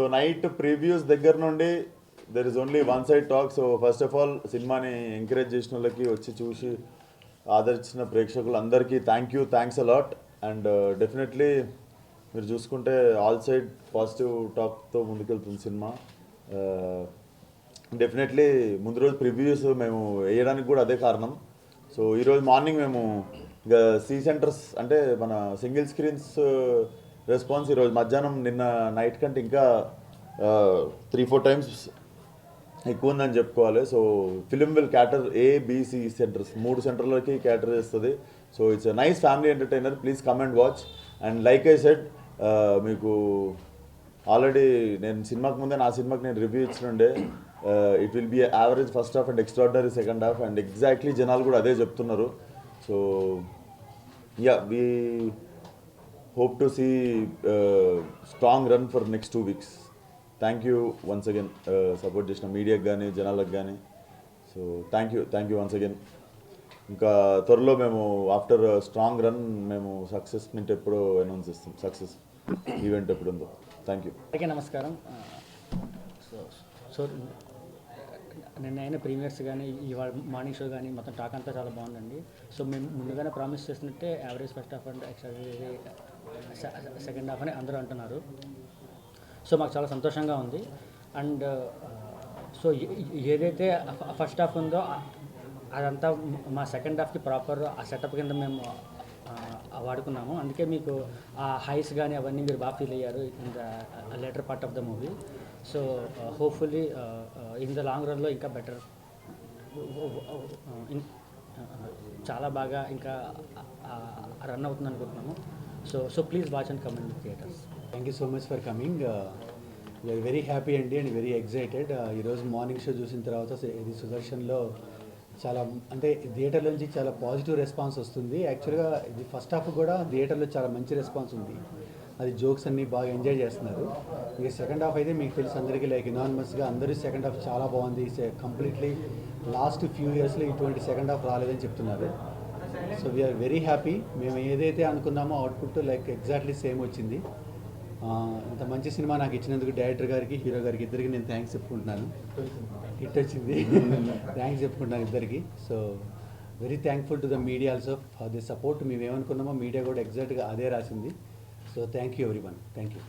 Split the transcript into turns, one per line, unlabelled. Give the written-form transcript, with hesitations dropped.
So night previews దగ్గర నుండి there is only one side talk. So first of all సినిమాని encourage చేసిన వాళ్ళకి, వచ్చి చూసి ఆదరించిన ప్రేక్షకులందరికీ థ్యాంక్స్ అలాట్. అండ్ డెఫినెట్లీ మీరు చూసుకుంటే ఆల్ సైడ్ పాజిటివ్ టాక్తో ముందుకెళ్తుంది సినిమా. డెఫినెట్లీ ముందు రోజు ప్రివ్యూస్ మేము వేయడానికి కూడా అదే కారణం. సో ఈరోజు మార్నింగ్ మేము ఇంకా సి సెంటర్స్ అంటే మన సింగిల్ స్క్రీన్స్ రెస్పాన్స్ ఈరోజు మధ్యాహ్నం నిన్న నైట్ కంటే ఇంకా 3-4 టైమ్స్ ఎక్కువ ఉందని చెప్పుకోవాలి. So film will cater ABC centres, 3 సెంటర్లకి క్యాటర్ చేస్తుంది. So it's a nice family entertainer. Please come and watch. And like I said, మీకు ఆల్రెడీ నేను సినిమాకి ముందే నా సినిమాకి నేను రివ్యూ ఇచ్చినుండే, it will be average first half and extraordinary second half. And exactly జనాలు కూడా అదే చెప్తున్నారు. So yeah, we hope to see strong run for next 2 weeks. Thank you once again, support చేసిన మీడియాకి కానీ జనాలకు కానీ. So thank you once again. ఇంకా త్వరలో మేము ఆఫ్టర్ స్ట్రాంగ్ రన్ మేము సక్సెస్ మీట్ ఎప్పుడు అనౌన్స్ చేస్తాం, సక్సెస్ ఈవెంట్ ఎప్పుడు ఉందో. Thank you.
అందరికీ నమస్కారం. సో నిన్న అయిన ప్రీమియర్స్ కానీ ఇవాళ మార్నింగ్ షో కానీ మొత్తం టాక్ అంతా చాలా బాగుందండి. సో మేము ముందుగానే ప్రామిస్ చేసినట్టే average first half and extraordinary second half అని అందరూ అంటున్నారు. సో మాకు చాలా సంతోషంగా ఉంది. అండ్ సో ఏదైతే ఫస్ట్ హాఫ్ ఉందో అదంతా మా సెకండ్ హాఫ్కి ప్రాపర్ ఆ సెటప్ కింద మేము వాడుకున్నాము. అందుకే మీకు ఆ హైస్ కానీ అవన్నీ మీరు బాగా ఫీల్ అయ్యారు in the later part of the movie. So hopefully in the long రన్లో ఇంకా బెటర్, చాలా బాగా ఇంకా రన్ అవుతుంది అనుకుంటున్నాము. So please watch and come in theatres.
Thank you so much for coming. We're very happy అండి and very excited. ఈరోజు morning show చూసిన తర్వాత ఇది సుదర్శన్లో చాలా అంటే థియేటర్ నుంచి చాలా పాజిటివ్ రెస్పాన్స్ వస్తుంది. యాక్చువల్గా ఇది ఫస్ట్ హాఫ్ కూడా థియేటర్లో చాలా మంచి రెస్పాన్స్ ఉంది. అది జోక్స్ అన్నీ బాగా ఎంజాయ్ చేస్తున్నారు. ఇక సెకండ్ హాఫ్ అయితే మీకు తెలుసు అందరికీ లైక్ ఇనానిమస్గా అందరూ సెకండ్ హాఫ్ చాలా బాగుంది, కంప్లీట్లీ లాస్ట్ ఫ్యూ ఇయర్స్లో ఇటువంటి సెకండ్ హాఫ్ రాలేదని చెప్తున్నారు. So we are very happy. మేము ఏదైతే అనుకున్నామో అవుట్పుట్ లైక్ ఎగ్జాక్ట్లీ సేమ్ వచ్చింది. ఇంత మంచి సినిమా నాకు ఇచ్చినందుకు డైరెక్టర్ గారికి, హీరో గారికి ఇద్దరికి నేను థ్యాంక్స్ చెప్పుకుంటున్నాను. హిట్ వచ్చింది, థ్యాంక్స్ చెప్పుకుంటున్నాను ఇద్దరికి. So very thankful to the media also for the support. మేము ఏమనుకున్నామో మీడియా కూడా ఎగ్జాక్ట్గా అదే రాసింది. So thank you everyone. Thank you.